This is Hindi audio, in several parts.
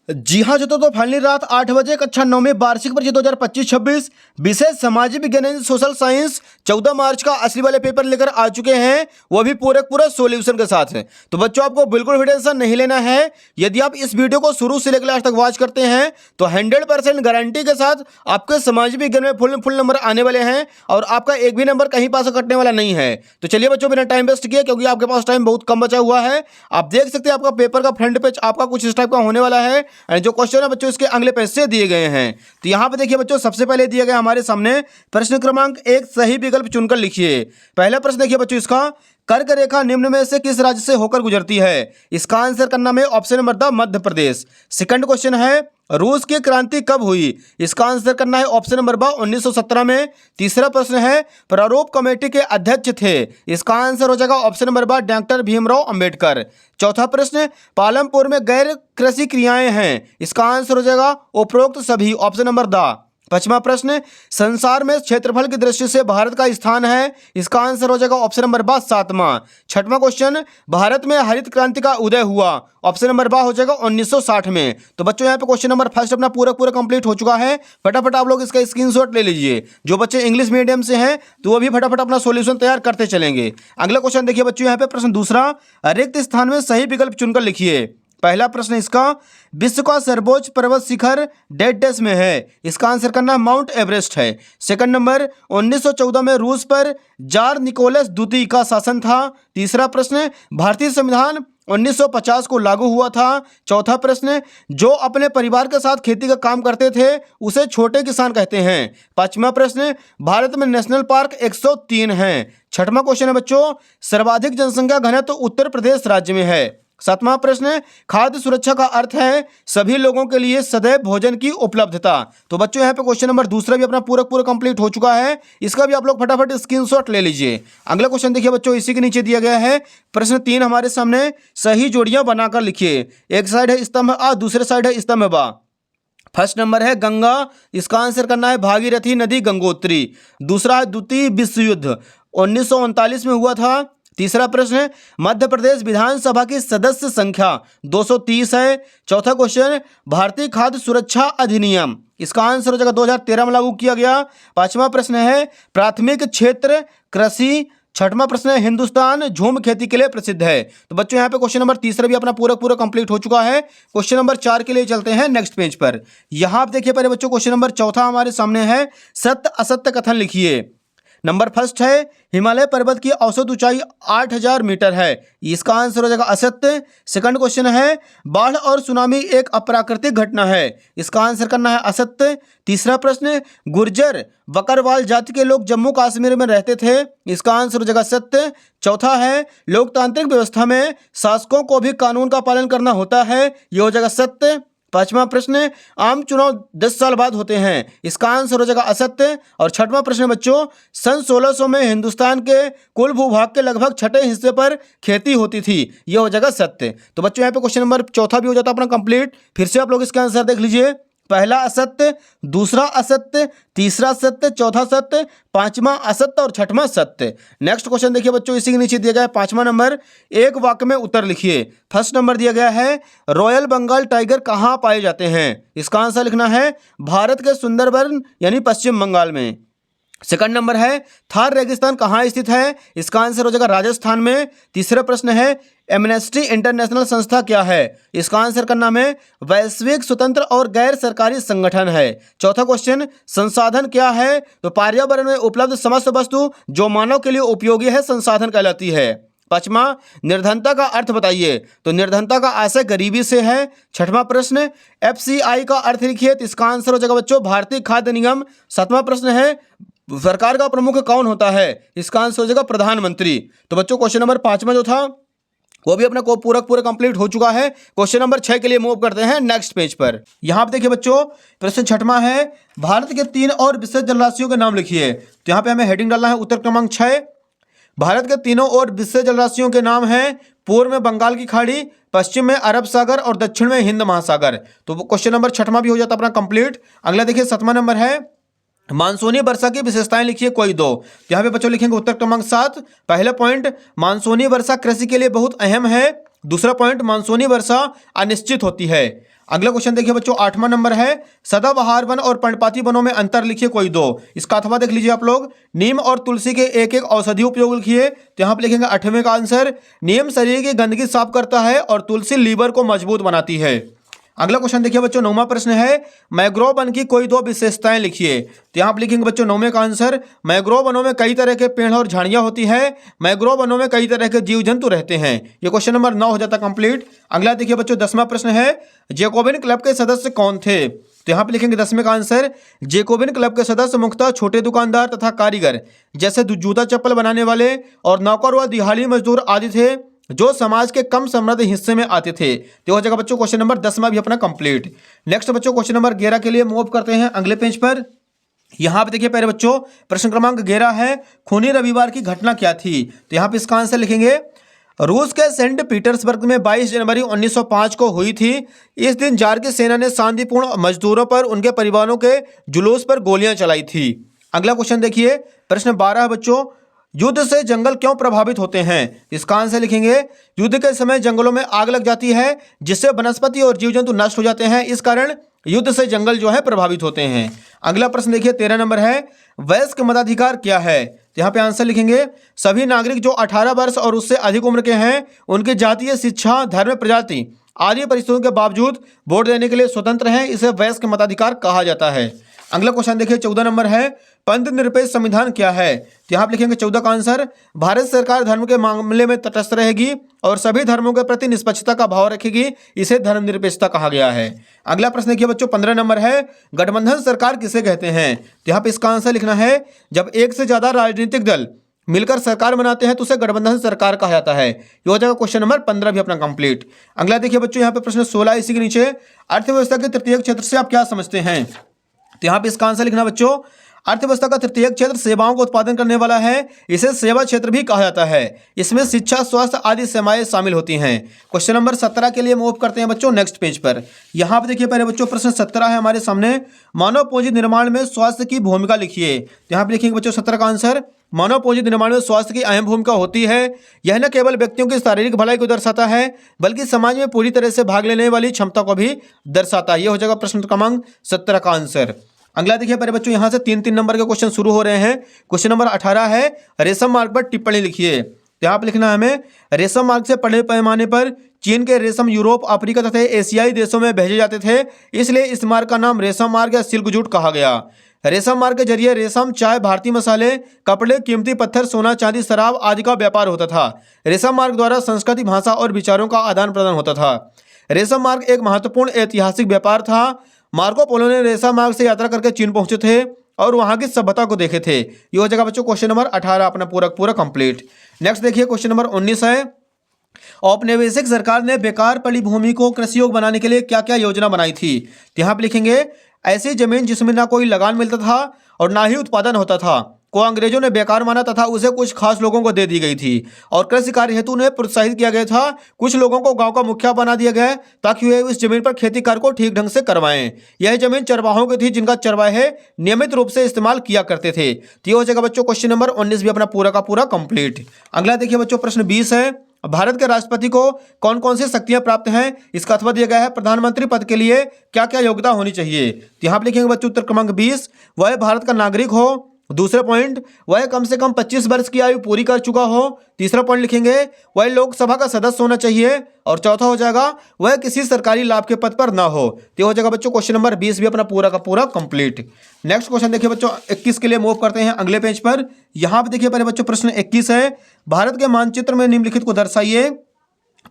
जी हाँ तो फाइनली रात 8 बजे कक्षा 9 में वार्षिक परीक्षा 2025-26 विषय सामाजिक विज्ञान एंड सोशल साइंस 14 मार्च का असली वाले पेपर लेकर आ चुके हैं, वो भी पूरा सॉल्यूशन के साथ है। तो बच्चों आपको बिल्कुल भी टेंशन नहीं लेना है। यदि आप इस वीडियो को शुरू से लेकर लास्ट तक वॉच करते हैं तो 100% गारंटी के साथ आपके सामाजिक विज्ञान में फुल नंबर आने वाले हैं और आपका एक भी नंबर कहीं पास कटने वाला नहीं है। तो चलिए बच्चों, बिना टाइम वेस्ट किए, क्योंकि आपके पास टाइम बहुत कम बचा हुआ है, आप देख सकते हैं आपका पेपर का फ्रंट पेज आपका कुछ इस टाइप का होने वाला है। जो क्वेश्चन है बच्चों इसके अगले पेज से दिए गए हैं। तो यहां पे देखिए बच्चों, सबसे पहले दिया गया हमारे सामने प्रश्न क्रमांक 1 सही विकल्प चुनकर लिखिए। पहला प्रश्न देखिए बच्चों, इसका कर्क रेखा निम्न में से किस राज्य से होकर गुजरती है? इसका आंसर करना में option number the Madhya Pradesh. Second question है, रूस की क्रांति कब हुई? इसका आंसर करना है ऑप्शन नंबर ब 1917 में। तीसरा प्रश्न है, प्रारूप कमेटी के अध्यक्ष थे? इसका आंसर हो जाएगा ऑप्शन नंबर ब डॉक्टर भीमराव अंबेडकर। चौथा प्रश्न, पालमपुर में गैर कृषि क्रियाएं हैं? इसका आंसर हो जाएगा उपरोक्त सभी, ऑप्शन नंबर द। पांचवा प्रश्न, संसार में क्षेत्रफल की दृष्टि से भारत का स्थान है? इसका आंसर हो जाएगा ऑप्शन नंबर बा 7वां। छठवां क्वेश्चन, भारत में हरित क्रांति का उदय हुआ? ऑप्शन नंबर बा हो जाएगा 1960 में। तो बच्चों यहाँ पे क्वेश्चन नंबर फर्स्ट अपना पूरा कंप्लीट हो चुका है। फटाफट आप लोग इसका स्क्रीनशॉट ले लीजिए। जो बच्चे इंग्लिश मीडियम से हैं तो वो भी फटाफट अपना सॉल्यूशन तैयार करते चलेंगे। अगला क्वेश्चन देखिए बच्चों, यहाँ पे प्रश्न दूसरा, रिक्त स्थान में सही विकल्प चुनकर लिखिए। पहला प्रश्न इसका, विश्व का सर्वोच्च पर्वत शिखर डैश में है? इसका आंसर करना माउंट एवरेस्ट है। सेकंड नंबर, 1914 में रूस पर जार निकोलस द्वितीय का शासन था? तीसरा प्रश्न, भारतीय संविधान 1950 को लागू हुआ था? चौथा प्रश्न, जो अपने परिवार के साथ खेती का काम करते थे उसे छोटे किसान कहते हैं? पांचवा प्रश्न, भारत में नेशनल पार्क 103 हैं। छठवां क्वेश्चन है बच्चों, सर्वाधिक जनसंख्या घनत्व उत्तर प्रदेश राज्य में है। सातवां प्रश्न, खाद्य सुरक्षा का अर्थ है सभी लोगों के लिए सदैव भोजन की उपलब्धता। तो बच्चों यहाँ पे क्वेश्चन नंबर दूसरा भी अपना पूरा कंप्लीट हो चुका है। इसका भी आप लोग फटाफट स्क्रीनशॉट ले लीजिए। अगला क्वेश्चन देखिए बच्चों, इसी के नीचे दिया गया है प्रश्न 3 हमारे सामने, सही जोड़ियां बनाकर लिखिए। एक साइड है स्तंभ आ, दूसरे साइड है स्तंभ बा। फर्स्ट नंबर है गंगा, इसका आंसर करना है भागीरथी नदी गंगोत्री। दूसरा है द्वितीय विश्व युद्ध 1939 में हुआ था। तीसरा प्रश्न है, मध्य प्रदेश विधानसभा की सदस्य संख्या 230 है। चौथा क्वेश्चन, भारतीय खाद्य सुरक्षा अधिनियम, इसका आंसर हो जाएगा 2013 में लागू किया गया। पांचवा प्रश्न है, प्राथमिक क्षेत्र कृषि। छठवां प्रश्न है, हिंदुस्तान झूम खेती के लिए प्रसिद्ध है। तो बच्चों यहाँ पे क्वेश्चन नंबर तीसरा भी अपना पूरा कंप्लीट हो चुका है। क्वेश्चन नंबर 4 के लिए चलते हैं नेक्स्ट पेज पर। यहाँ आप देखिए पहले बच्चों, क्वेश्चन नंबर चौथा हमारे सामने है, सत्य असत्य कथन लिखिए। नंबर फर्स्ट है, हिमालय पर्वत की औसत ऊंचाई 8000 मीटर है। इसका आंसर हो जाएगा असत्य। सेकंड क्वेश्चन है, बाढ़ और सुनामी एक अप्राकृतिक घटना है। इसका आंसर करना है असत्य। तीसरा प्रश्न, गुर्जर बकरवाल जाति के लोग जम्मू कश्मीर में रहते थे। इसका आंसर हो जाएगा सत्य। चौथा है, लोकतांत्रिक व्यवस्था में शासकों को भी कानून का पालन करना होता है। यह हो जाएगा सत्य। पांचवा प्रश्न, आम चुनाव 10 साल बाद होते हैं। इसका आंसर हो जाएगा असत्य। और छठवां प्रश्न बच्चों, सन 1600 में हिंदुस्तान के कुल भूभाग के लगभग छठे हिस्से पर खेती होती थी। यह हो जाएगा सत्य। तो बच्चों यहाँ पे क्वेश्चन नंबर चौथा भी हो जाता है अपना कंप्लीट। फिर से आप लोग इसका आंसर देख लीजिए। पहला असत्य, दूसरा असत्य, तीसरा सत्य, चौथा सत्य, पांचवा असत्य और छठवां सत्य। नेक्स्ट क्वेश्चन देखिए बच्चों, इसी के नीचे दिया गया है पांचवा नंबर, एक वाक्य में उत्तर लिखिए। फर्स्ट नंबर दिया गया है, रॉयल बंगाल टाइगर कहाँ पाए जाते हैं? इसका आंसर लिखना है भारत के सुंदरबन यानी पश्चिम बंगाल में। सेकंड नंबर है, थार रेगिस्तान कहाँ स्थित है? इसका आंसर हो जाएगा राजस्थान में। तीसरा प्रश्न है, एमनेस्टी इंटरनेशनल संस्था क्या है? इसका आंसर करना में वैश्विक स्वतंत्र और गैर सरकारी संगठन है। चौथा क्वेश्चन, संसाधन क्या है? तो पर्यावरण में उपलब्ध समस्त वस्तु जो मानव के लिए उपयोगी है संसाधन कहलाती है। पांचवा, निर्धनता का अर्थ बताइए। तो निर्धनता का आशय गरीबी से है। छठवां प्रश्न, FCI का अर्थ लिखिए। तो इसका आंसर हो जाएगा बच्चों भारतीय खाद्य निगम। सातवां प्रश्न है, सरकार का प्रमुख कौन होता है? इसका आंसर हो जाएगा प्रधानमंत्री। तो बच्चों क्वेश्चन नंबर 5वां जो था वो भी अपना को पूरा कंप्लीट हो चुका है। क्वेश्चन नंबर 6 के लिए मूव करते हैं नेक्स्ट पेज पर। यहां आप देखिए बच्चों, प्रश्न छठवां है, भारत के 3 और विशेष जलराशियों के नाम लिखिए। तो यहां पे हमें हेडिंग डालना है उत्तर क्रमांक 6। भारत के तीनों और विशेष जलराशियों के नाम हैं, पूर्व में बंगाल की खाड़ी, पश्चिम में अरब सागर और दक्षिण में हिंद महासागर। तो क्वेश्चन नंबर छठवां भी हो जाता अपना कंप्लीट। अगला देखिए 7वां नंबर है, मानसूनी वर्षा की विशेषताएं लिखिए कोई दो। यहाँ पे बच्चों लिखेंगे उत्तर क्रमांक 7। पहला पॉइंट, मानसूनी वर्षा कृषि के लिए बहुत अहम है। दूसरा पॉइंट, मानसूनी वर्षा अनिश्चित होती है। अगला क्वेश्चन देखिए बच्चों, 8वां नंबर है, सदाबहार वन और पर्णपाती वनों में अंतर लिखिए कोई दो। इसका अथवा देख लीजिए आप लोग, नीम और तुलसी के एक एक औषधि उपयोग लिखिए, तो यहाँ पे लिखेंगे 8वें का आंसर, नीम शरीर की गंदगी साफ करता है और तुलसी लीवर को मजबूत बनाती है। अगला क्वेश्चन देखिए बच्चों, 9वां प्रश्न है, मैंग्रोव वन की कोई दो विशेषताएं लिखिए, तो यहाँ पे लिखेंगे बच्चों 9वें का आंसर, मैंग्रोव वनों में कई तरह के पेड़ और झाड़ियां होती है, मैंग्रोव वनों में कई तरह के जीव जंतु रहते हैं। ये क्वेश्चन नंबर 9 हो जाता कंप्लीट। अगला देखिए बच्चों, 10वां प्रश्न है, जैकोबिन क्लब के सदस्य कौन थे, तो यहाँ पे लिखेंगे 10वें का आंसर, जैकोबिन क्लब के सदस्य मुख्यतः छोटे दुकानदार तथा कारीगर जैसे जूता चप्पल बनाने वाले और नौकर व दिहाड़ी मजदूर आदि थे, जो समाज के कम समृद्ध हिस्से में आते थे। तो हो जाएगा बच्चों क्वेश्चन नंबर 10वां भी अपना कंप्लीट। नेक्स्ट बच्चों क्वेश्चन नंबर 11 के लिए मूव करते हैं अगले पेज पर। यहाँ पे देखिए पहले बच्चों प्रश्न क्रमांक 11 है, खूनी रविवार की घटना क्या थी, तो यहाँ पे इसका आंसर लिखेंगे, रूस के सेंट पीटर्सबर्ग में 22 जनवरी 1905 को हुई थी। इस दिन जार की सेना ने शांतिपूर्ण मजदूरों पर उनके परिवारों के जुलूस पर गोलियां चलाई थी। अगला क्वेश्चन देखिए प्रश्न 12 बच्चों, युद्ध से जंगल क्यों प्रभावित होते हैं, इसका आंसर लिखेंगे, युद्ध के समय जंगलों में आग लग जाती है जिससे वनस्पति और जीव जंतु नष्ट हो जाते हैं, इस कारण युद्ध से जंगल जो है प्रभावित होते हैं। अगला प्रश्न देखिए 13 नंबर है, वयस्क मताधिकार क्या है, तो यहाँ पे आंसर लिखेंगे, सभी नागरिक जो 18 वर्ष और उससे अधिक उम्र के हैं उनकी जातीय शिक्षा धर्म प्रजाति आदि परिस्थितियों के बावजूद वोट देने के लिए स्वतंत्र हैं, इसे वयस्क मताधिकार कहा जाता है। अगला क्वेश्चन देखिए 14 नंबर है, पंथ निरपेक्ष संविधान क्या है, तो यहाँ पे लिखेंगे 14 का आंसर, भारत सरकार धर्म के मामले में तटस्थ रहेगी और सभी धर्मों के प्रति निष्पक्षता का भाव रखेगी, इसे धर्मनिरपेक्षता कहा गया है। अगला प्रश्न देखिए बच्चों 15 नंबर है, गठबंधन सरकार किसे कहते हैं, तो यहाँ पे इसका आंसर लिखना है, जब एक से ज्यादा राजनीतिक दल मिलकर सरकार बनाते हैं तो उसे गठबंधन सरकार कहा जाता है। ये हो जाएगा क्वेश्चन नंबर 15 भी अपना कंप्लीट। अगला देखिए बच्चों यहाँ पे प्रश्न 16 इसी के नीचे, अर्थव्यवस्था के तृतीय क्षेत्र से आप क्या समझते हैं, तो यहाँ पे इसका आंसर लिखना बच्चों, अर्थव्यवस्था का तृतीय क्षेत्र सेवाओं का उत्पादन करने वाला है, इसे सेवा क्षेत्र भी कहा जाता है, इसमें शिक्षा स्वास्थ्य आदि सेवाएं शामिल होती हैं। क्वेश्चन नंबर 17 के लिए मूव करते हैं बच्चों नेक्स्ट पेज पर। यहाँ पे देखिए पहले बच्चों प्रश्न 17 है हमारे सामने, मानव पूंजी निर्माण में स्वास्थ्य की भूमिका लिखिए, तो यहाँ पे लिखेंगे बच्चों 17 का आंसर, मानव पूंजी निर्माण में स्वास्थ्य की अहम भूमिका होती है। यह न केवल व्यक्तियों की शारीरिक भलाई को दर्शाता है बल्कि समाज में पूरी तरह से भाग लेने वाली क्षमता को भी दर्शाता है। यह हो जाएगा प्रश्न क्रमांक 17 का आंसर। अगला देखिए पहले बच्चों यहाँ से 3-3 नंबर के क्वेश्चन शुरू हो रहे हैं। क्वेश्चन नंबर 18 है, रेशम मार्ग पर टिप्पणी लिखिए, तो यहाँ पे लिखना है हमें, रेशम मार्ग से बड़े पैमाने पर चीन के रेशम यूरोप अफ्रीका तथा एशियाई देशों में भेजे जाते थे, इसलिए इस मार्ग का नाम रेशम मार्ग या सिल्क जूट कहा गया। रेशम मार्ग के जरिए रेशम, चाय, भारतीय मसाले, कपड़े, कीमती पत्थर, सोना, चांदी, शराब आदि का व्यापार होता था। रेशम मार्ग द्वारा संस्कृति, भाषा और विचारों का आदान प्रदान होता था। रेशम मार्ग एक महत्वपूर्ण ऐतिहासिक व्यापार था। मार्को पोलो ने रेशम मार्ग से यात्रा करके चीन पहुंचे थे और वहां की सभ्यता को देखे थे। ये हो जाएगा बच्चों क्वेश्चन नंबर 18 अपना पूरा कंप्लीट। नेक्स्ट देखिए क्वेश्चन नंबर 19 है, औपनिवेशिक सरकार ने बेकार पड़ी भूमि को कृषि योग्य बनाने के लिए क्या क्या योजना बनाई थी, तो यहाँ पे लिखेंगे, ऐसी जमीन जिसमें ना कोई लगान मिलता था और ना ही उत्पादन होता था को अंग्रेजों ने बेकार माना तथा उसे कुछ खास लोगों को दे दी गई थी और कृषि कार्य हेतु उन्हें प्रोत्साहित किया गया था। कुछ लोगों को गांव का मुखिया बना दिया गया ताकि वे उस जमीन पर खेती कार्य को ठीक ढंग से करवाएं। यह जमीन चरवाहों की थी जिनका चरवाहे नियमित रूप से इस्तेमाल किया करते थे। तो ये हो जाएगा बच्चों क्वेश्चन नंबर 19 भी अपना पूरा का पूरा कंप्लीट। अगला देखिए बच्चों प्रश्न 20 है, भारत के राष्ट्रपति को कौन कौन सी शक्तियां प्राप्त हैं, इसका अथवा दिया गया है, प्रधानमंत्री पद के लिए क्या क्या योग्यता होनी चाहिए, तो यहाँ पे लिखेंगे बच्चों उत्तर क्रमांक 20, वह भारत का नागरिक हो। दूसरा पॉइंट, वह कम से कम 25 वर्ष की आयु पूरी कर चुका हो। तीसरा पॉइंट लिखेंगे, वह लोकसभा का सदस्य होना चाहिए। और चौथा हो जाएगा, वह किसी सरकारी लाभ के पद पर ना हो। तो हो जाएगा बच्चों क्वेश्चन नंबर 20 भी अपना पूरा का पूरा कंप्लीट। नेक्स्ट क्वेश्चन देखिए बच्चों 21 के लिए मूव करते हैं अगले पेज पर। यहाँ पे देखिए पहले बच्चों प्रश्न 21 है, भारत के मानचित्र में निम्नलिखित को दर्शाइए।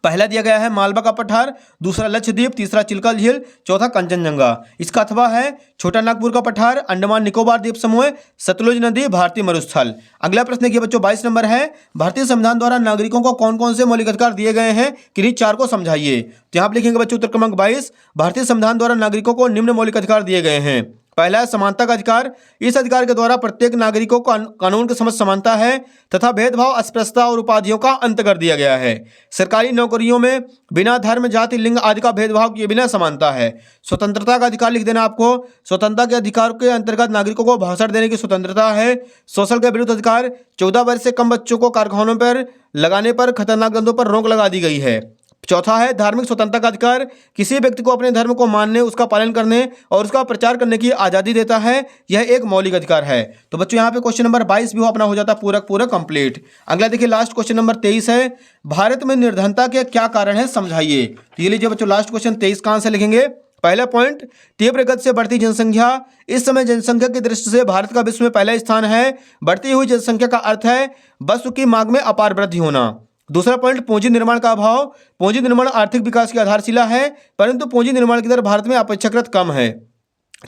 पहला दिया गया है मालवा का पठार, दूसरा लक्षद्वीप, तीसरा चिल्का झील, चौथा कंचनजंगा। इसका अथवा है छोटा नागपुर का पठार, अंडमान निकोबार द्वीप समूह, सतलुज नदी, भारतीय मरुस्थल। अगला प्रश्न देखिए बच्चों 22 नंबर है, भारतीय संविधान द्वारा नागरिकों को कौन कौन से मौलिक अधिकार दिए गए हैं, किन्हीं चार को समझाइए। तो यहाँ पे लिखेंगे बच्चों उत्तर क्रमांक 22, भारतीय संविधान द्वारा नागरिकों को निम्न मौलिक अधिकार दिए गए हैं। पहला है समानता का अधिकार, इस अधिकार के द्वारा प्रत्येक नागरिकों को कानून के समक्ष समानता है तथा भेदभाव, अस्पृश्यता और उपाधियों का अंत कर दिया गया है। सरकारी नौकरियों में बिना धर्म, जाति, लिंग आदि का भेदभाव किए बिना समानता है। स्वतंत्रता का अधिकार लिख देना आपको, स्वतंत्रता के अधिकार के अंतर्गत नागरिकों को भाषण देने की स्वतंत्रता है। शोषण के विरुद्ध अधिकार, 14 वर्ष से कम बच्चों को कारखानों पर लगाने पर खतरनाक गंदों पर रोक लगा दी गई है। चौथा है धार्मिक स्वतंत्रता का अधिकार, किसी व्यक्ति को अपने धर्म को मानने, उसका पालन करने और उसका प्रचार करने की आज़ादी देता है। यह एक मौलिक अधिकार है। तो बच्चों यहाँ पे क्वेश्चन नंबर 22 भी अपना हो जाता पूरा कंप्लीट। अगला देखिए लास्ट क्वेश्चन नंबर 23 है, भारत में निर्धनता के क्या कारण है समझाइए। तो ये लीजिए बच्चों लास्ट क्वेश्चन 23 का आंसर लिखेंगे। पहला पॉइंट, तीव्र गति से बढ़ती जनसंख्या। इस समय जनसंख्या की दृष्टि से भारत का विश्व में पहला स्थान है। बढ़ती हुई जनसंख्या का अर्थ है वस्तु की मांग में अपार वृद्धि होना। दूसरा पॉइंट, पूंजी निर्माण का अभाव। पूंजी निर्माण आर्थिक विकास की आधारशिला है, परंतु पूंजी निर्माण की दर भारत में अपेक्षाकृत कम है।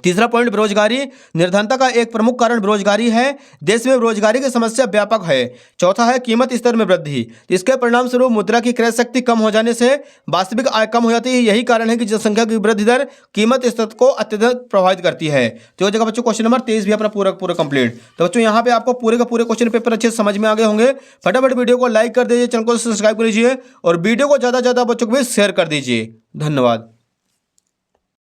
तीसरा पॉइंट, बेरोजगारी। निर्धनता का एक प्रमुख कारण बेरोजगारी है। देश में बेरोजगारी की समस्या व्यापक है। चौथा है कीमत स्तर में वृद्धि। इसके परिणाम स्वरूप मुद्रा की क्रय शक्ति कम हो जाने से वास्तविक आय कम हो जाती है। यही कारण है कि जनसंख्या की वृद्धि दर कीमत स्तर को अत्यधिक प्रभावित करती है। तो जगह बच्चों क्वेश्चन नंबर 23 भी अपना पूरा कंप्लीट। तो बच्चों यहाँ पे आपको पूरे का पूरे क्वेश्चन पेपर अच्छे से समझ में आ गए होंगे। फटाफट वीडियो को लाइक कर दीजिए, चैनल को सब्सक्राइब कर लीजिए और वीडियो को ज़्यादा से ज़्यादा बच्चों को भी शेयर कर दीजिए। धन्यवाद।